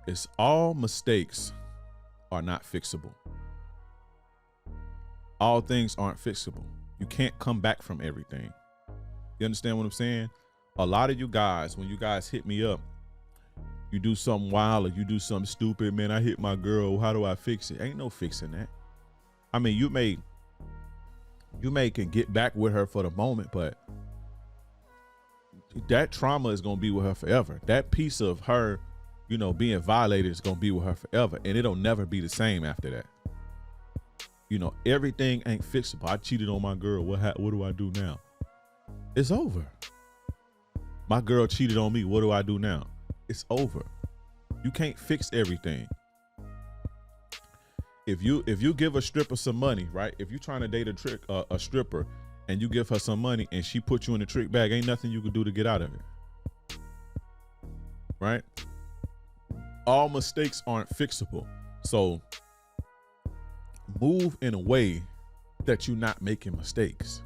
It's all mistakes are not fixable. All things aren't fixable. You can't come back from everything. You understand what I'm saying? A lot of you guys, when you guys hit me up, you do something wild or you do something stupid, man, I hit my girl, how do I fix it? Ain't no fixing that. I mean, you may can get back with her for the moment, but that trauma is going to be with her forever. That piece of her, you know, being violated is going to be with her forever, and it'll never be the same after that. You know, everything ain't fixable. I cheated on my girl. What do I do now? It's over. My girl cheated on me. What do I do now? It's over. You can't fix everything. If you give a stripper some money, right? If you're trying to date a stripper and you give her some money and she puts you in the trick bag, ain't nothing you can do to get out of it. Right? All mistakes aren't fixable. So move in a way that you're not making mistakes.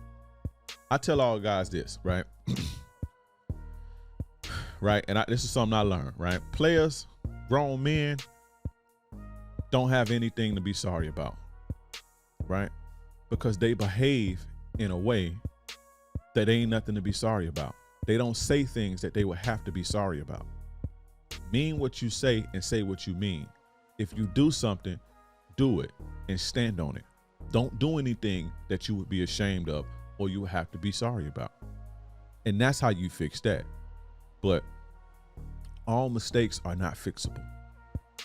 I tell all guys this, right? Right? And this is something I learned, right? Players, grown men, don't have anything to be sorry about, right? Because they behave in a way that ain't nothing to be sorry about. They don't say things that they would have to be sorry about. Mean what you say and say what you mean. If you do something, do it and stand on it. Don't do anything that you would be ashamed of or you would have to be sorry about. And that's how you fix that. But all mistakes are not fixable.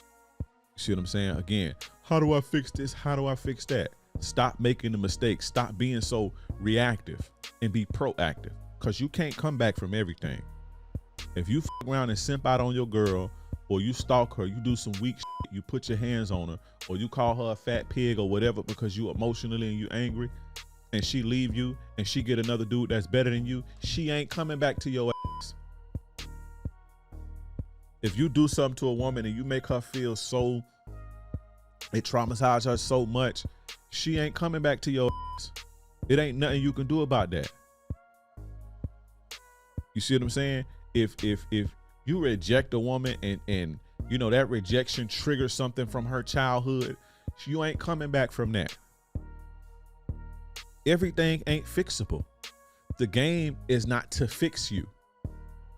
You see what I'm saying? Again, how do I fix this? How do I fix that? Stop making the mistakes. Stop being so reactive and be proactive, because you can't come back from everything. If you f around and simp out on your girl, or you stalk her, you do some weak shit, you put your hands on her, or you call her a fat pig or whatever because you emotionally and you angry, and she leave you and she get another dude that's better than you, she ain't coming back to your ass. If you do something to a woman and you make her feel so, it traumatizes her so much, she ain't coming back to your ass. It ain't nothing you can do about that. You see what I'm saying? If you reject a woman and you know that rejection triggers something from her childhood, you ain't coming back from that. Everything ain't fixable. The game is not to fix you.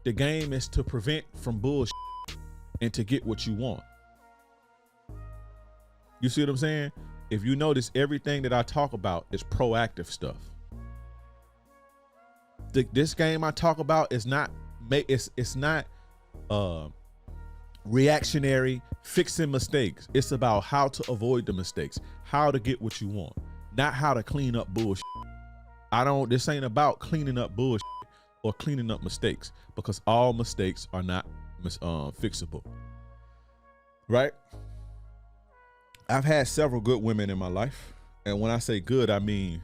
The game is to prevent from bullshit and to get what you want. You see what I'm saying? If you notice, everything that I talk about is proactive stuff. This game I talk about is not reactionary, fixing mistakes. It's about how to avoid the mistakes, how to get what you want, not how to clean up bullshit. This ain't about cleaning up bullshit or cleaning up mistakes, because all mistakes are not fixable. Right? I've had several good women in my life. And when I say good, I mean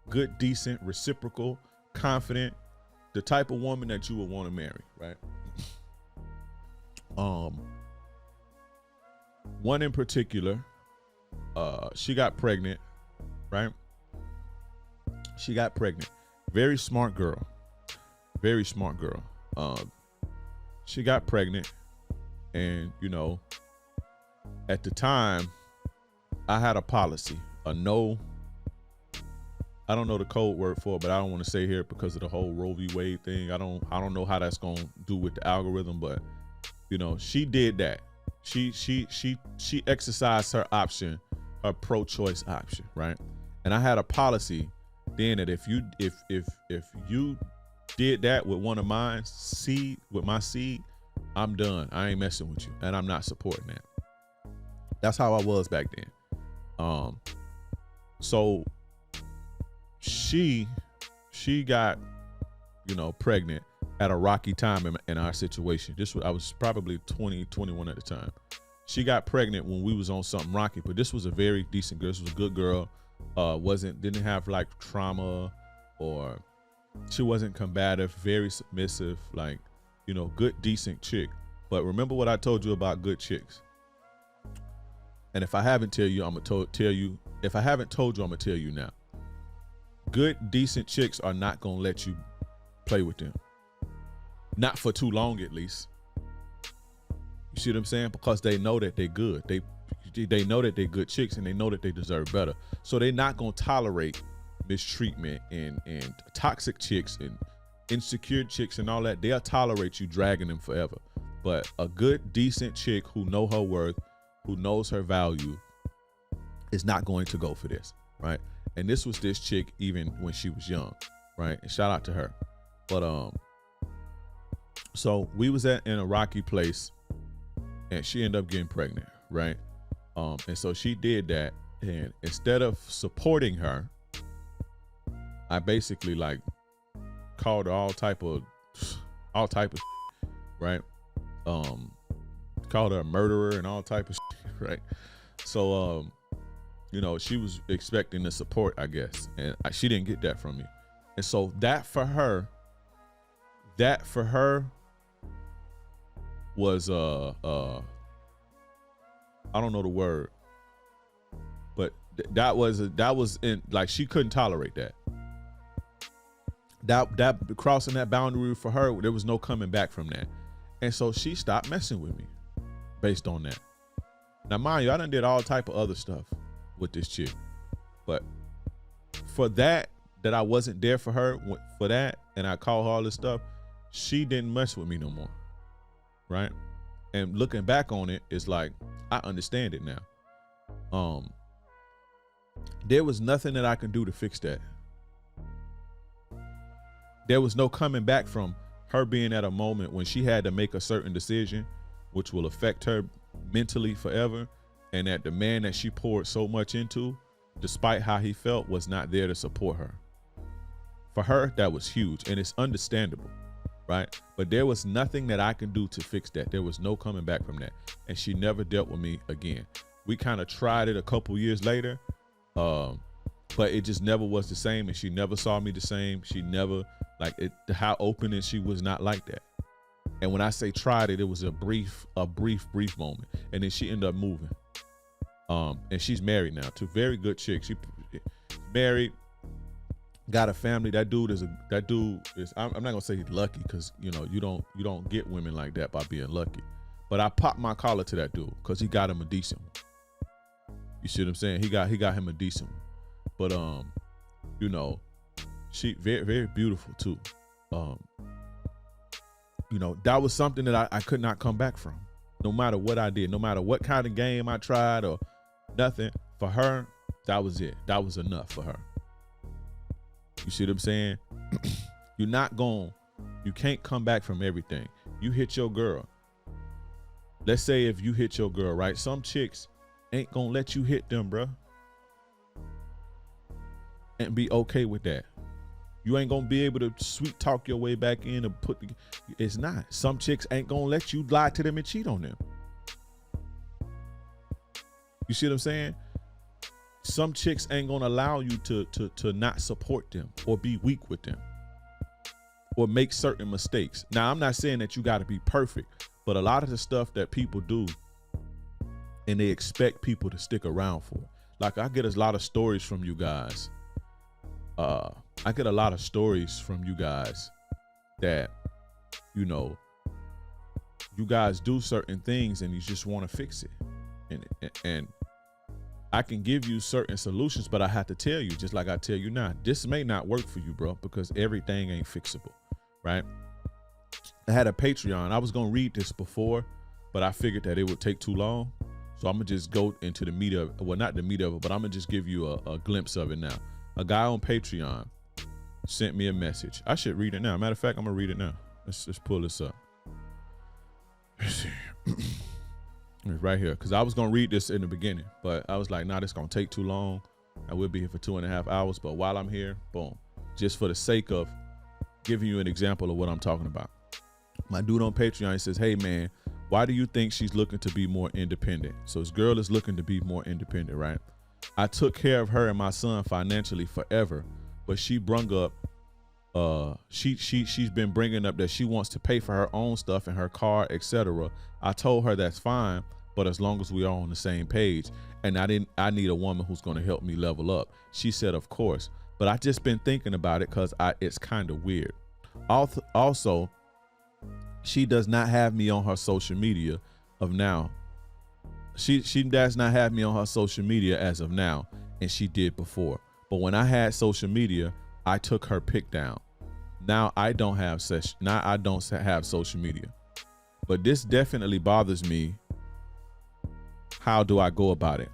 good, decent, reciprocal, confident, the type of woman that you would want to marry, right? One in particular, she got pregnant, right? She got pregnant. Very smart girl. Very smart girl. She got pregnant, and you know, at the time, I had a policy, a no. I don't know the code word for it, but I don't want to say here because of the whole Roe v. Wade thing. I don't know how that's gonna do with the algorithm, but you know, she did that. She exercised her option, her pro-choice option, right? And I had a policy then that if you did that with one of mine, with my seed, I'm done. I ain't messing with you, and I'm not supporting that. That's how I was back then. So she got, you know, pregnant at a rocky time in our situation. I was probably 20, 21 at the time. She got pregnant when we was on something rocky, but this was a very decent girl. This was a good girl. Didn't have like trauma, or she wasn't combative, very submissive, like, you know, good, decent chick. But remember what I told you about good chicks. And if I haven't told you, I'm gonna tell you. If I haven't told you, I'm gonna tell you now. Good, decent chicks are not gonna let you play with them. Not for too long, at least. You You see what I'm saying? Because they know that they're good. They know that they're good chicks, and they know that they deserve better. So they're not gonna tolerate mistreatment and toxic chicks and insecure chicks and all that. They'll tolerate you dragging them forever. But a good, decent chick who know her worth, who knows her value, is not going to go for this, right? And this was this chick even when she was young, right? And shout out to her. But so we was in a rocky place, and she ended up getting pregnant, right? And so she did that, and instead of supporting her, I basically like called her all type of right? Called her a murderer and all type of shit, right? So you know, she was expecting the support, I guess, and she didn't get that from me. And so that for her was I don't know the word, but that was in, like, she couldn't tolerate that. That crossing that boundary for her, there was no coming back from that. And so she stopped messing with me based on that. Now, mind you, I done did all type of other stuff with this chick, but for that I wasn't there for her for that, and I called her all this stuff, she didn't mess with me no more, right? And looking back on it, it's like, I understand it now. There was nothing that I can do to fix that. There was no coming back from her being at a moment when she had to make a certain decision, which will affect her mentally forever, and that the man that she poured so much into, despite how he felt, was not there to support her. For her, that was huge, and it's understandable, right? But there was nothing that I can do to fix that. There was no coming back from that, and she never dealt with me again. We kind of tried it a couple years later, but it just never was the same, and she never saw me the same. She never, like, it, how open, and she was not like that. And when I say tried it, it was a brief moment, and then she ended up moving. And she's married now to a very good chick. She married, got a family. That dude is I'm not gonna say he's lucky, because you know you don't get women like that by being lucky. But I popped my collar to that dude because he got him a decent one. You see what I'm saying? He got him a decent one. But you know, she very, very beautiful too. You know, that was something that I could not come back from. No matter what I did, no matter what kind of game I tried or nothing, for her, that was it. That was enough for her. You see what I'm saying? You can't come back from everything. You hit your girl. Let's say if you hit your girl, right? Some chicks ain't gonna let you hit them, bruh. And be okay with that. You ain't gonna be able to sweet talk your way back in and it's not. Some chicks ain't gonna let you lie to them and cheat on them. You see what I'm saying? Some chicks ain't gonna allow you to not support them or be weak with them or make certain mistakes. Now, I'm not saying that you gotta be perfect, but a lot of the stuff that people do and they expect people to stick around for. Like, I get a lot of stories from you guys. I get a lot of stories from you guys that, you know, you guys do certain things and you just want to fix it. And I can give you certain solutions, but I have to tell you, just like I tell you now, this may not work for you, bro, because everything ain't fixable, right? I had a Patreon. I was going to read this before, but I figured that it would take too long. So I'm going to just go into the meat of it. Well, not the meat of it, but I'm going to just give you a glimpse of it now. A guy on Patreon sent me a message. I should read it now. Matter of fact, I'm going to read it now. Let's pull this up. Let's see. It's right here. Because I was going to read this in the beginning, but I was like, nah, this is going to take too long. I will be here for 2.5 hours. But while I'm here, boom. Just for the sake of giving you an example of what I'm talking about. My dude on Patreon, he says, hey, man, why do you think she's looking to be more independent? So this girl is looking to be more independent, right? I took care of her and my son financially forever, but she brung up, she's been bringing up that she wants to pay for her own stuff and her car, etc. I told her that's fine, but as long as we are on the same page, and I need a woman who's going to help me level up. She said, of course, but I just been thinking about it because it's kind of weird. Also, she does not have me on her social media, of now. She does not have me on her social media as of now, and she did before. But when I had social media, I took her pic down. Now I don't have social media. But this definitely bothers me. How do I go about it?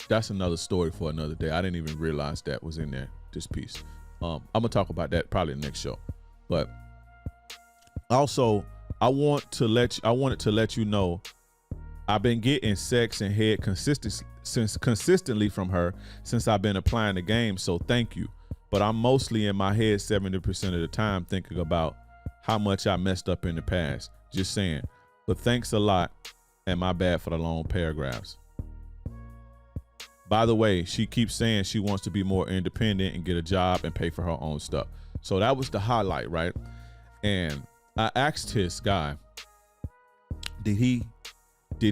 That's another story for another day. I didn't even realize that was in there, this piece. I'm gonna talk about that probably the next show. But also, I wanted to let you know, I've been getting sex and head consistently from her since I've been applying the game. So thank you. But I'm mostly in my head 70% of the time thinking about how much I messed up in the past. Just saying. But thanks a lot, and my bad for the long paragraphs. By the way, she keeps saying she wants to be more independent and get a job and pay for her own stuff. So that was the highlight, right? And I asked his guy, did he do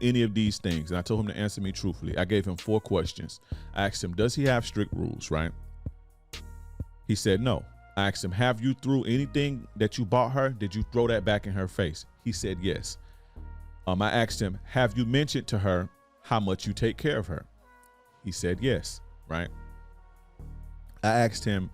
any of these things? And I told him to answer me truthfully. I gave him 4 questions. I asked him, does he have strict rules, right? He said no. I asked him, have you threw anything that you bought her? Did you throw that back in her face? He said yes. I asked him, have you mentioned to her how much you take care of her? He said yes, right? I asked him,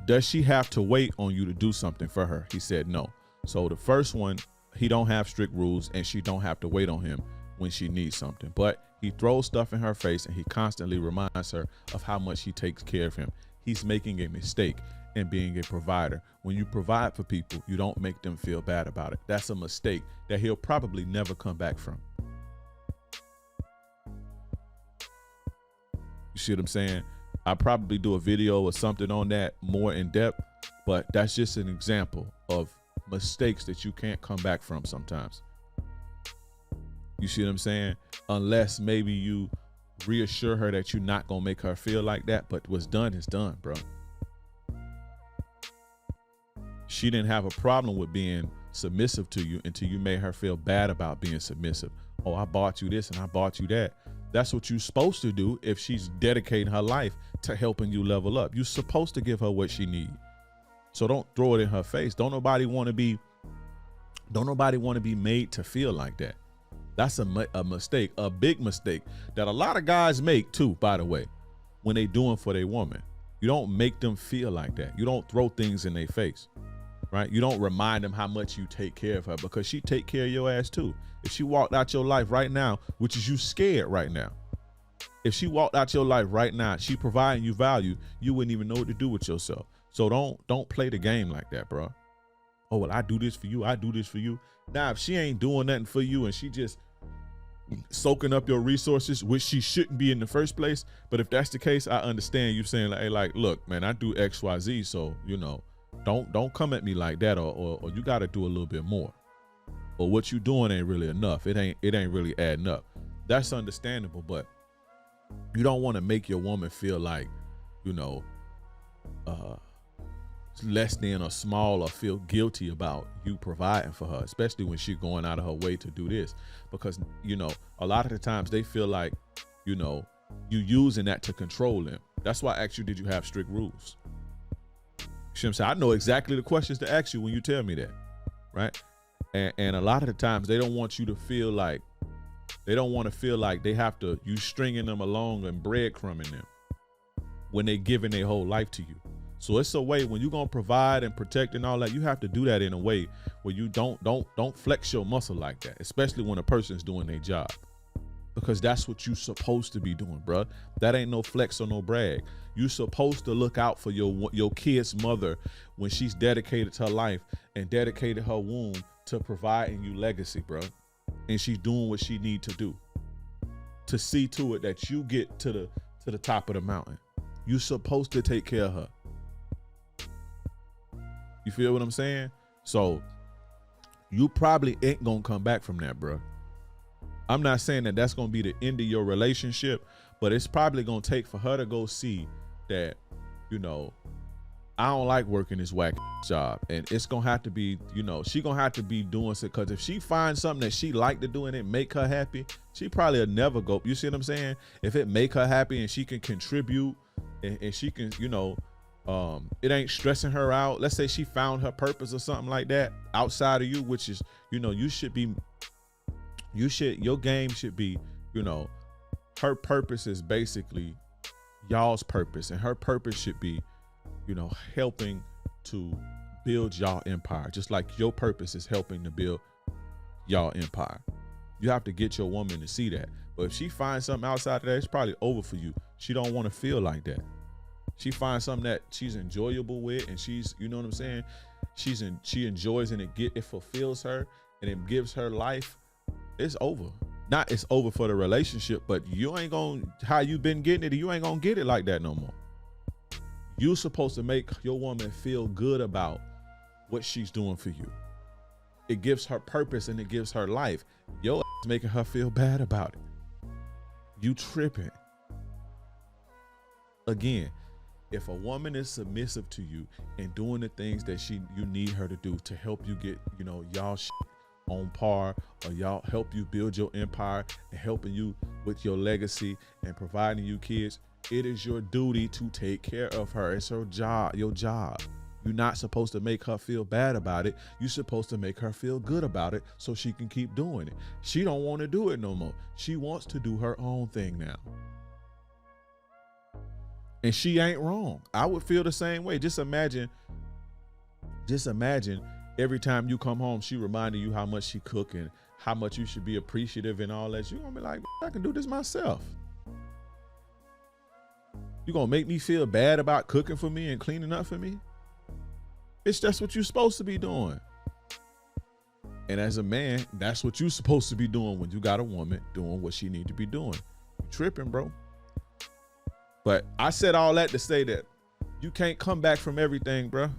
does she have to wait on you to do something for her? He said no. So the first one, he don't have strict rules and she don't have to wait on him when she needs something. But he throws stuff in her face and he constantly reminds her of how much he takes care of him. He's making a mistake in being a provider. When you provide for people, you don't make them feel bad about it. That's a mistake that he'll probably never come back from. You see what I'm saying? I'll probably do a video or something on that more in depth, but that's just an example of mistakes that you can't come back from sometimes. You see what I'm saying? Unless maybe you reassure her that you're not gonna make her feel like that, but what's done is done, bro. She didn't have a problem with being submissive to you until you made her feel bad about being submissive. Oh, I bought you this and I bought you that. That's what you're supposed to do if she's dedicating her life to helping you level up. You're supposed to give her what she needs. So don't throw it in her face. Don't nobody want to be made to feel like that. That's a mistake, a big mistake that a lot of guys make too, by the way, when they doing for their woman. You don't make them feel like that. You don't throw things in their face, right? You don't remind them how much you take care of her, because she take care of your ass too. If she walked out your life right now, which is you scared right now, if she walked out your life right now, she providing you value, you wouldn't even know what to do with yourself. So don't play the game like that, bro. Oh, well, I do this for you. I do this for you. Now, if she ain't doing nothing for you and she just soaking up your resources, which she shouldn't be in the first place. But if that's the case, I understand you saying like, hey, like, look, man, I do X, Y, Z. So, you know, don't come at me like that, or you got to do a little bit more, or what you doing ain't really enough. It ain't really adding up. That's understandable, but you don't want to make your woman feel like, you know, less than or small, or feel guilty about you providing for her, especially when she's going out of her way to do this, because, you know, a lot of the times they feel like, you know, you using that to control them. That's why I asked you, did you have strict rules? You see what I'm saying? I know exactly the questions to ask you when you tell me that, right? And a lot of the times they don't want you to feel like, they don't want to feel like they have to, you stringing them along and breadcrumbing them when they giving their whole life to you. So it's a way, when you're going to provide and protect and all that, you have to do that in a way where you don't flex your muscle like that, especially when a person's doing their job, because that's what you're supposed to be doing, bro. That ain't no flex or no brag. You're supposed to look out for your kid's mother when she's dedicated her life and dedicated her womb to providing you legacy, bro. And she's doing what she need to do to see to it that you get to the top of the mountain. You're supposed to take care of her. You feel what I'm saying? So you probably ain't gonna come back from that, bro. I'm not saying that that's gonna be the end of your relationship, but it's probably gonna take for her to go see that, you know, I don't like working this whack job, and it's gonna have to be, you know, she gonna have to be doing it, because if she finds something that she like to do and it make her happy, she probably will never go. You see what I'm saying? If it make her happy and she can contribute and she can, you know, It ain't stressing her out. Let's say she found her purpose or something like that outside of you, which is, your game should be, her purpose is basically y'all's purpose, and her purpose should be, helping to build y'all empire, just like your purpose is helping to build y'all empire. You have to get your woman to see that. But if she finds something outside of that, it's probably over for you. She don't want to feel like that. She finds something that she's enjoyable with, and she's, you know what I'm saying? She enjoys, and it fulfills her, and it gives her life. It's over. Not it's over for the relationship, but you ain't gonna, how you been getting it, you ain't gonna get it like that no more. You're supposed to make your woman feel good about what she's doing for you. It gives her purpose and it gives her life. Your ass making her feel bad about it. You tripping. Again, if a woman is submissive to you and doing the things that you need her to do to help you get, y'all shit on par, or y'all help you build your empire and helping you with your legacy and providing you kids, it is your duty to take care of her. It's her job, your job. You're not supposed to make her feel bad about it. You're supposed to make her feel good about it so she can keep doing it. She don't want to do it no more. She wants to do her own thing now. And she ain't wrong. I would feel the same way. Just imagine every time you come home, she reminding you how much she cook and how much you should be appreciative and all that. You're going to be like, I can do this myself. You're going to make me feel bad about cooking for me and cleaning up for me? It's just what you're supposed to be doing. And as a man, that's what you're supposed to be doing when you got a woman doing what she need to be doing. You tripping, bro. But I said all that to say that you can't come back from everything, bro.